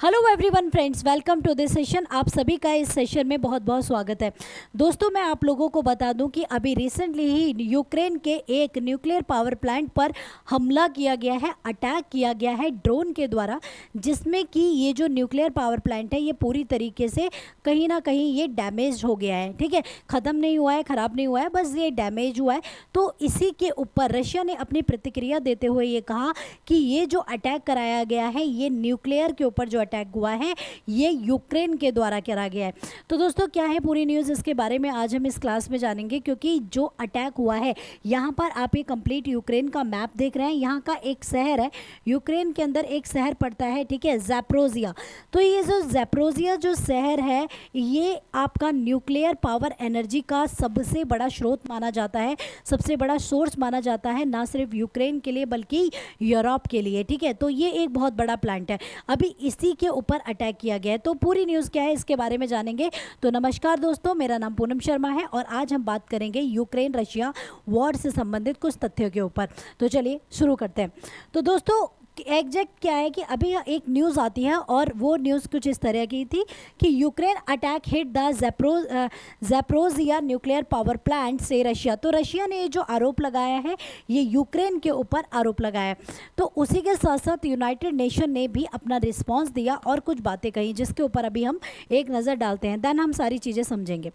Hello everyone friends, welcome to this session. आप सभी का इस सेशन में बहुत बहुत स्वागत है। दोस्तों, मैं आप लोगों को बता दूं कि अभी रिसेंटली ही यूक्रेन के एक न्यूक्लियर पावर प्लांट पर हमला किया गया है, अटैक किया गया है ड्रोन के द्वारा, जिसमें कि ये जो न्यूक्लियर पावर प्लांट है ये पूरी तरीके से कहीं ना कहीं ये डैमेज हो गया है। ठीक है, ख़त्म नहीं हुआ है, ख़राब नहीं हुआ है, बस ये डैमेज हुआ है। तो इसी के ऊपर रशिया ने अपनी प्रतिक्रिया देते हुए ये कहा कि ये जो अटैक कराया गया है, ये न्यूक्लियर के ऊपर जो अटैक हुआ है ये यूक्रेन के द्वारा करा गया है। तो दोस्तों, क्या है पूरी न्यूज़, इसके बारे में आज हम इस क्लास में जानेंगे। क्योंकि जो अटैक हुआ है, यहाँ पर आप ये कंप्लीट यूक्रेन का मैप देख रहे हैं। यहाँ का एक शहर है, यूक्रेन के अंदर एक शहर पड़ता है, ठीक है, ज़ैपोरिज़िया। तो ये जो ज़ैपोरिज़िया जो शहर है, ये आपका न्यूक्लियर पावर एनर्जी का सबसे बड़ा स्रोत माना जाता है, सबसे बड़ा सोर्स माना जाता है, ना सिर्फ यूक्रेन के लिए बल्कि यूरोप के लिए। ठीक है, तो ये एक बहुत बड़ा प्लांट है। अभी इसी के ऊपर अटैक किया गया है। तो पूरी न्यूज़ क्या है इसके बारे में जानेंगे। तो नमस्कार दोस्तों, मेरा नाम पूनम शर्मा है और आज हम बात करेंगे यूक्रेन रशिया वॉर से संबंधित कुछ तथ्यों के ऊपर। तो चलिए शुरू करते हैं। तो दोस्तों, एग्जैक्ट क्या है कि अभी एक न्यूज़ आती है और वो न्यूज़ कुछ इस तरह की थी कि Ukraine attack hit the Zaporizhzhia nuclear power plant से रशिया। तो रशिया ने जो आरोप लगाया है ये यूक्रेन के ऊपर आरोप लगाया है। तो उसी के साथ साथ यूनाइटेड नेशन ने भी अपना रिस्पांस दिया और कुछ बातें कही, जिसके ऊपर अभी हम एक नज़र डालते हैं, देन हम सारी चीज़ें समझेंगे।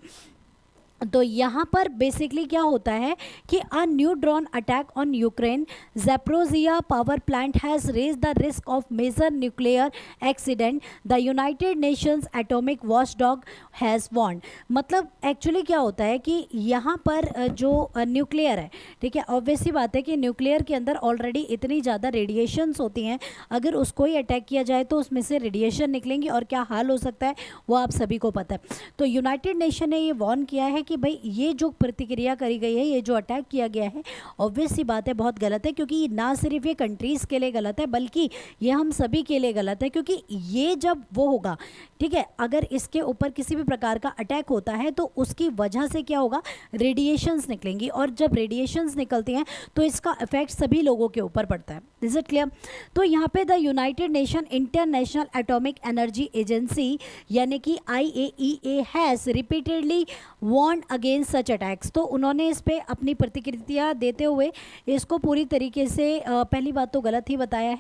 तो यहाँ पर बेसिकली क्या होता है कि a new drone attack on Ukraine Zaporizhzhia power plant has raise the risk of major nuclear accident, the United Nations atomic watchdog has warned. मतलब एक्चुअली क्या होता है कि यहाँ पर जो न्यूक्लियर है, ठीक है, ऑब्वियस सी बात है कि न्यूक्लियर के अंदर ऑलरेडी इतनी ज़्यादा रेडिएशंस होती हैं, अगर उसको ही अटैक किया जाए तो उसमें से रेडिएशन निकलेंगी और क्या हाल हो सकता है वो आप सभी को पता है। तो यूनाइटेड नेशन ने ये वार्न किया है कि भाई ये जो प्रतिक्रिया करी गई है, ये जो अटैक किया गया है, ऑब्वियस सी बात है बहुत गलत है। क्योंकि ना सिर्फ ये कंट्रीज़ के लिए गलत है बल्कि ये हम सभी के लिए गलत है। क्योंकि ये जब वो होगा, ठीक है, अगर इसके ऊपर किसी भी प्रकार का अटैक होता है तो उसकी वजह से क्या होगा, रेडिएशंस निकलेंगी और जब रेडिएशंस निकलती हैं तो इसका इफेक्ट सभी लोगों के ऊपर पड़ता है। Is it clear? तो यहाँ पे the United Nation International Atomic Energy Agency यानी कि IAEA has repeatedly warn against such attacks. तो उन्होंने इस पर अपनी प्रतिक्रिया देते हुए इसको पूरी तरीके से पहली बात तो गलत ही बताया है,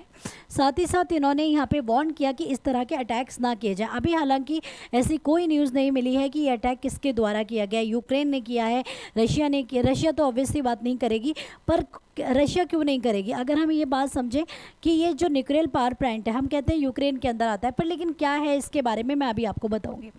साथ ही साथ इन्होंने यहाँ पे वार्न किया कि इस तरह के अटैक्स ना किए जाएं। अभी हालांकि ऐसी कोई न्यूज़ नहीं मिली है कि ये अटैक किसके द्वारा किया गया, यूक्रेन ने किया है, रशिया ने किया। रशिया तो ऑब्वियसली बात नहीं करेगी, पर रशिया क्यों नहीं करेगी? अगर हम ये बात समझें कि ये जो न्यूक्लियर पावर प्लांट है, हम कहते हैं यूक्रेन के अंदर आता है, पर लेकिन क्या है इसके बारे में मैं अभी आपको बताऊंगी।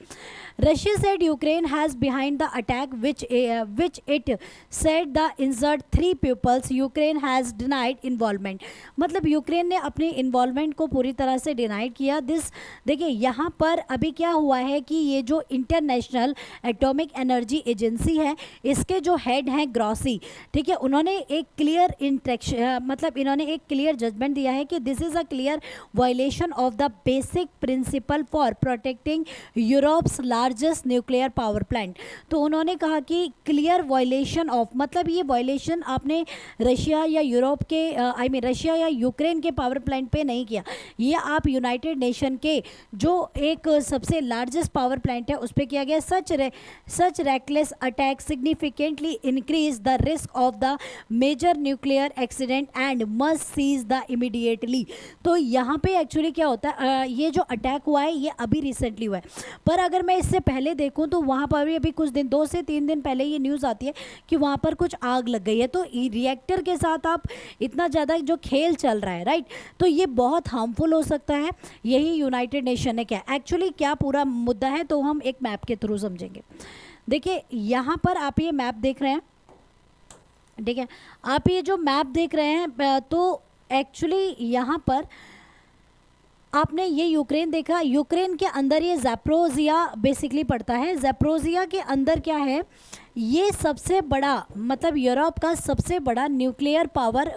Russia said Ukraine has behind the attack which it said the injured 3 peoples, Ukraine has denied involvement. मतलब यूक्रेन ने अपने इन्वॉल्वमेंट को पूरी तरह से डिनाइड किया। देखिए यहाँ पर अभी क्या हुआ है कि ये जो इंटरनेशनल एटॉमिक एनर्जी एजेंसी है, इसके जो हेड हैं ग्रॉसी, ठीक है, उन्होंने एक क्लियर मतलब इन्होंने एक क्लियर जजमेंट दिया है कि this is a clear violation of the basic principle for protecting Europe's largest nuclear power plant. तो उन्होंने कहा कि क्लियर वायलेशन ऑफ, मतलब ये वायलेशन आपने रशिया या यूरोप के रशिया या यूक्रेन के पावर प्लांट पे नहीं किया, ये आप यूनाइटेड नेशन के जो एक सबसे लार्जेस्ट पावर प्लांट है उस पर किया गया। Such reckless attack significantly increase the risk of the major nuclear accident and must cease the immediately. तो यहाँ पे एक्चुअली क्या होता है, ये जो अटैक हुआ है ये अभी रिसेंटली हुआ है, पर अगर मैं इससे पहले देखूँ तो वहाँ पर भी अभी कुछ दिन, 2 से 3 दिन पहले ये न्यूज़ आती है कि वहाँ पर कुछ आग लग गई है। तो रिएक्टर के साथ आप इतना ज़्यादा जो खेल चल रहा है, राइट, तो ये बहुत हार्मफुल हो सकता है। यही यूनाइटेड नेशन ने क्या एक्चुअली क्या पूरा मुद्दा है, तो हम एक मैप के थ्रू समझेंगे। देखिए यहाँ पर आप ये मैप देख रहे हैं, ठीक है, आप ये जो मैप देख रहे हैं, तो एक्चुअली यहाँ पर आपने ये यूक्रेन देखा, यूक्रेन के अंदर ये ज़ैपोरिज़िया बेसिकली पड़ता है। ज़ैपोरिज़िया के अंदर क्या है, ये सबसे बड़ा, मतलब यूरोप का सबसे बड़ा न्यूक्लियर पावर,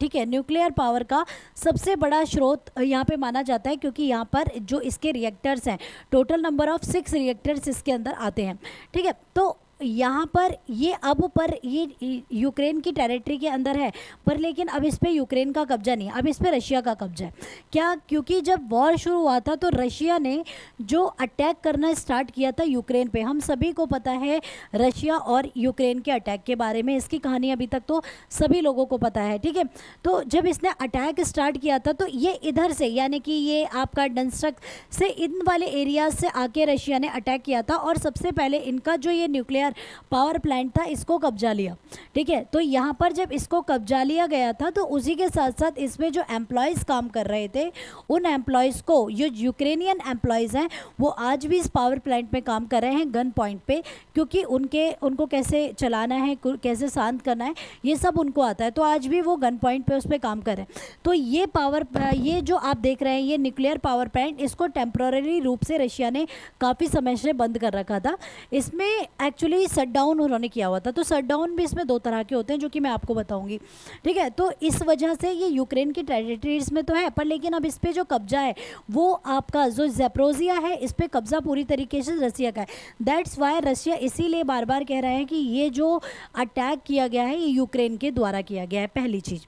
ठीक है, न्यूक्लियर पावर का सबसे बड़ा स्रोत यहाँ पे माना जाता है। क्योंकि यहाँ पर जो इसके रिएक्टर्स हैं, टोटल नंबर ऑफ 6 रिएक्टर्स इसके अंदर आते हैं, ठीक है। तो यहाँ पर ये यूक्रेन की टेरिटरी के अंदर है, पर लेकिन अब इस पे यूक्रेन का कब्जा नहीं है, अब इस पे रशिया का कब्जा है। क्या? क्योंकि जब वॉर शुरू हुआ था तो रशिया ने जो अटैक करना स्टार्ट किया था यूक्रेन पे, हम सभी को पता है रशिया और यूक्रेन के अटैक के बारे में, इसकी कहानी अभी तक तो सभी लोगों को पता है, ठीक है। तो जब इसने अटैक स्टार्ट किया था तो ये इधर से, यानी कि ये आपका डंस्ट्रक से इन वाले एरियाज से आके रशिया ने अटैक किया था और सबसे पहले इनका जो ये न्यूक्लियर पावर प्लांट था इसको कब्जा लिया, ठीक है। तो यहाँ पर जब इसको कब्जा लिया गया था तो उसी के साथ साथ इसमें जो एम्प्लॉयज़ काम कर रहे थे उन एम्प्लॉयज़ को, जो यूक्रेनियन एम्प्लॉयज़ हैं वो आज भी इस पावर प्लांट में काम कर रहे हैं गन पॉइंट पे, क्योंकि उनको कैसे चलाना है, कैसे शांत करना है, ये सब उनको आता है। तो आज भी वो गन पॉइंट पे उस पर काम कर रहे हैं। तो ये जो आप देख रहे हैं ये न्यूक्लियर पावर प्लांट, इसको टेम्पररी रूप से रशिया ने काफ़ी समय से बंद कर रखा था। इसमें एक्चुअली शट डाउन उन्होंने किया हुआ था। तो शट डाउन भी इसमें 2 तरह के होते हैं जो कि मैं आपको बताऊंगी, ठीक है। तो इस वजह से ये यूक्रेन की टेरिटरीज में तो है, पर लेकिन अब इस पर जो कब्जा है वो आपका जो ज़ैपोरिज़िया है इस पर कब्जा पूरी तरीके से रशिया का है। दैट्स वाई रशिया इसीलिए बार बार कह रहा है कि ये जो अटैक किया गया है ये यूक्रेन के द्वारा किया गया है, पहली चीज़।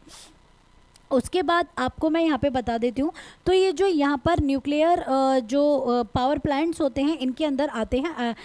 उसके बाद आपको मैं यहाँ पे बता देती हूँ, तो ये जो यहाँ पर न्यूक्लियर जो पावर प्लांट्स होते हैं इनके अंदर आते हैं,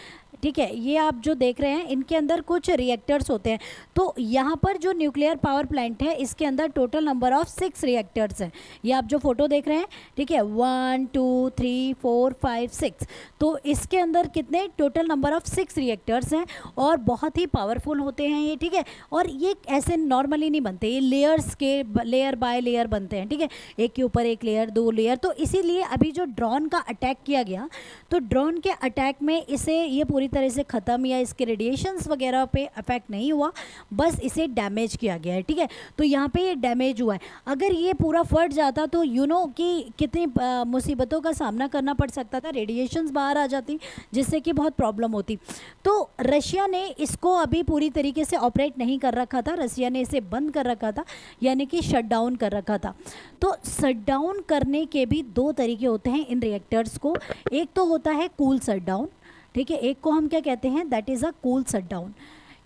ठीक है। ये आप जो देख रहे हैं इनके अंदर कुछ रिएक्टर्स होते हैं। तो यहाँ पर जो न्यूक्लियर पावर प्लांट है इसके अंदर टोटल नंबर ऑफ 6 रिएक्टर्स हैं। ये आप जो फोटो देख रहे हैं, ठीक है, 1 2 3 4 5 6। तो इसके अंदर कितने टोटल नंबर ऑफ 6 रिएक्टर्स हैं और बहुत ही पावरफुल होते हैं ये, ठीक है। और ये ऐसे नॉर्मली नहीं बनते, ये लेयर बाय लेयर बनते हैं, ठीक है, एक के ऊपर एक लेयर, 2 लेयर। तो इसीलिए अभी जो ड्रोन का अटैक किया गया तो ड्रोन के अटैक में इसे ये पूरी तरह से ख़त्म या इसके रेडिएशंस वगैरह पे अफेक्ट नहीं हुआ, बस इसे डैमेज किया गया है, ठीक है। तो यहाँ पे ये डैमेज हुआ है। अगर ये पूरा फट जाता तो कि कितनी मुसीबतों का सामना करना पड़ सकता था, रेडिएशंस बाहर आ जाती जिससे कि बहुत प्रॉब्लम होती। तो रशिया ने इसको अभी पूरी तरीके से ऑपरेट नहीं कर रखा था, रशिया ने इसे बंद कर रखा था, यानी कि शट डाउन कर रखा था। तो शट डाउन करने के भी 2 तरीके होते हैं इन रिएक्टर्स को। एक तो होता है कूल शट डाउन, ठीक है, एक को हम क्या कहते हैं, that is a cool shut down.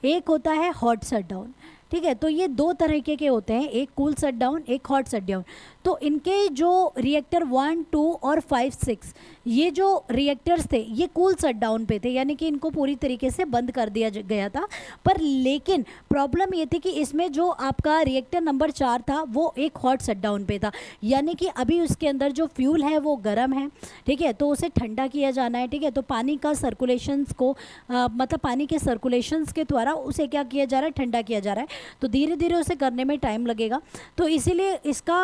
एक होता है हॉट शट डाउन, ठीक है। तो ये 2 तरीके के होते हैं, एक कूल शट डाउन, एक हॉट शट डाउन। तो इनके जो रिएक्टर 1 2 और 5 6 ये जो रिएक्टर्स थे ये कूल शट डाउन पे थे, यानी कि इनको पूरी तरीके से बंद कर दिया गया था। पर लेकिन प्रॉब्लम ये थी कि इसमें जो आपका रिएक्टर नंबर 4 था वो एक हॉट शट डाउन पे था, यानी कि अभी उसके अंदर जो फ्यूल है वो गर्म है, ठीक है। तो उसे ठंडा किया जाना है, ठीक है। तो पानी का सर्कुलेशंस को मतलब पानी के सर्कुलेशंस के द्वारा उसे क्या किया जा रहा है, ठंडा किया जा रहा है। तो धीरे धीरे उसे करने में टाइम लगेगा। तो इसीलिए इसका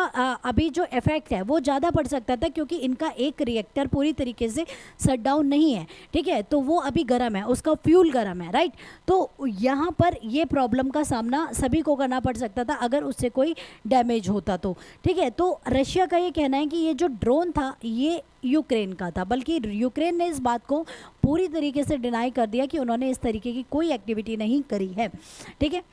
अभी जो इफेक्ट है वो ज़्यादा पड़ सकता था, क्योंकि इनका एक रिएक्टर पूरी तरीके से शट डाउन नहीं है, ठीक है। तो वो अभी गर्म है, उसका फ्यूल गर्म है, राइट। तो यहाँ पर ये प्रॉब्लम का सामना सभी को करना पड़ सकता था अगर उससे कोई डैमेज होता तो, ठीक है। तो रशिया का ये कहना है कि ये जो ड्रोन था ये यूक्रेन का था, बल्कि यूक्रेन ने इस बात को पूरी तरीके से डिनाई कर दिया कि उन्होंने इस तरीके की कोई एक्टिविटी नहीं करी है, ठीक है।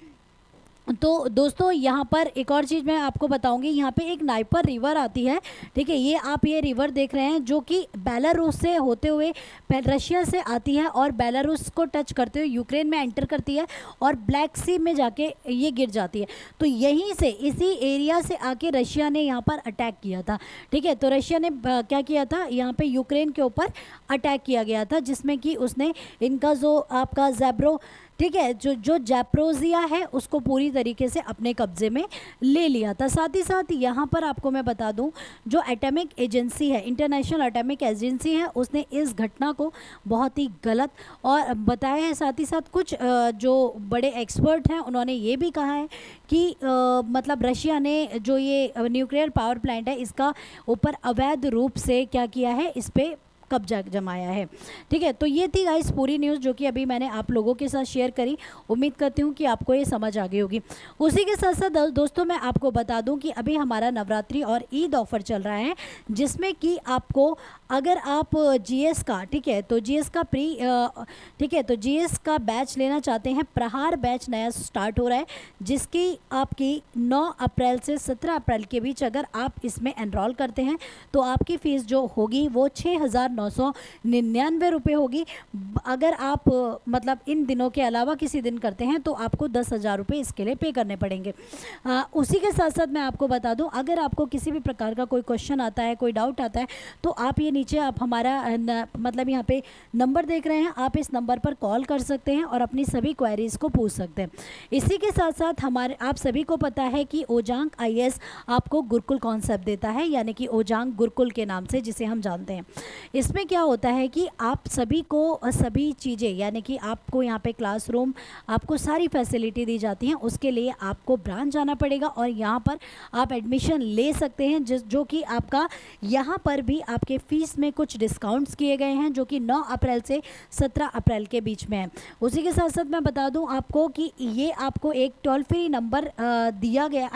तो दोस्तों यहाँ पर एक और चीज़ मैं आपको बताऊंगी, यहाँ पे एक नाइपर रिवर आती है, ठीक है। ये आप ये रिवर देख रहे हैं जो कि बेलारूस से होते हुए रशिया से आती है और बेलारूस को टच करते हुए यूक्रेन में एंटर करती है और ब्लैक सी में जाके ये गिर जाती है। तो यहीं से इसी एरिया से आके रशिया ने यहाँ पर अटैक किया था, ठीक है। तो रशिया ने क्या किया था, यहाँ पर यूक्रेन के ऊपर अटैक किया गया था, जिसमें कि उसने इनका जो आपका ठीक है, जो ज़ैपोरिज़िया है उसको पूरी तरीके से अपने कब्ज़े में ले लिया था। साथ ही साथ यहाँ पर आपको मैं बता दूँ, जो एटॉमिक एजेंसी है, इंटरनेशनल एटॉमिक एजेंसी है, उसने इस घटना को बहुत ही गलत और बताया है। साथ ही साथ कुछ जो बड़े एक्सपर्ट हैं उन्होंने ये भी कहा है कि मतलब रशिया ने जो ये न्यूक्लियर पावर प्लांट है इसका ऊपर अवैध रूप से क्या किया है, इस पर कब्जा जमाया है, ठीक है। तो ये थी गाइस पूरी न्यूज़ जो कि अभी मैंने आप लोगों के साथ शेयर करी। उम्मीद करती हूँ कि आपको ये समझ आ गई होगी। उसी के साथ साथ दोस्तों मैं आपको बता दूं कि अभी हमारा नवरात्रि और ईद ऑफर चल रहा है, जिसमें कि आपको अगर आप जीएस का, ठीक है, तो जीएस का ठीक है, तो जीएस का बैच लेना चाहते हैं, प्रहार बैच नया स्टार्ट हो रहा है, जिसकी आपकी 9 अप्रैल से 17 अप्रैल के बीच अगर आप इसमें एनरोल करते हैं तो आपकी फ़ीस जो होगी वो 6,900 ₹999 होगी। अगर आप मतलब इन दिनों के अलावा किसी दिन करते हैं तो आपको 10,000 रुपये इसके लिए पे करने पड़ेंगे। उसी के साथ साथ मैं आपको बता दूं, अगर आपको किसी भी प्रकार का कोई क्वेश्चन आता है, कोई डाउट आता है, तो आप ये नीचे आप हमारा मतलब यहाँ पे नंबर देख रहे हैं, आप इस नंबर पर कॉल कर सकते हैं और अपनी सभी क्वेरीज़ को पूछ सकते हैं। इसी के साथ साथ हमारे आप सभी को पता है कि ओजांग आईएएस आपको गुरुकुल कॉन्सेप्ट देता है, यानी कि ओजांग गुरुकुल के नाम से जिसे हम जानते हैं। इसमें क्या होता है कि आप सभी को सभी चीज़ें, यानी कि आपको यहाँ पे क्लासरूम, आपको सारी फैसिलिटी दी जाती हैं। उसके लिए आपको ब्रांच जाना पड़ेगा और यहाँ पर आप एडमिशन ले सकते हैं, जो कि आपका यहाँ पर भी आपके फ़ीस में कुछ डिस्काउंट्स किए गए हैं, जो कि 9 अप्रैल से 17 अप्रैल के बीच में है। उसी के साथ साथ मैं बता दूं आपको कि ये आपको एक टोल फ्री नंबर दिया गया,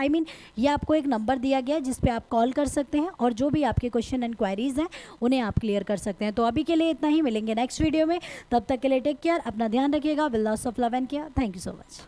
ये आपको एक नंबर दिया गया है जिस पे आप कॉल कर सकते हैं और जो भी आपके क्वेश्चन एंड क्वेरीज हैं उन्हें आप क्लियर कर सकते हैं। तो अभी के लिए इतना ही, मिलेंगे नेक्स्ट वीडियो में। तब तक के लिए टेक केयर, अपना ध्यान रखिएगा। Will loss of love and care. Thank you so much.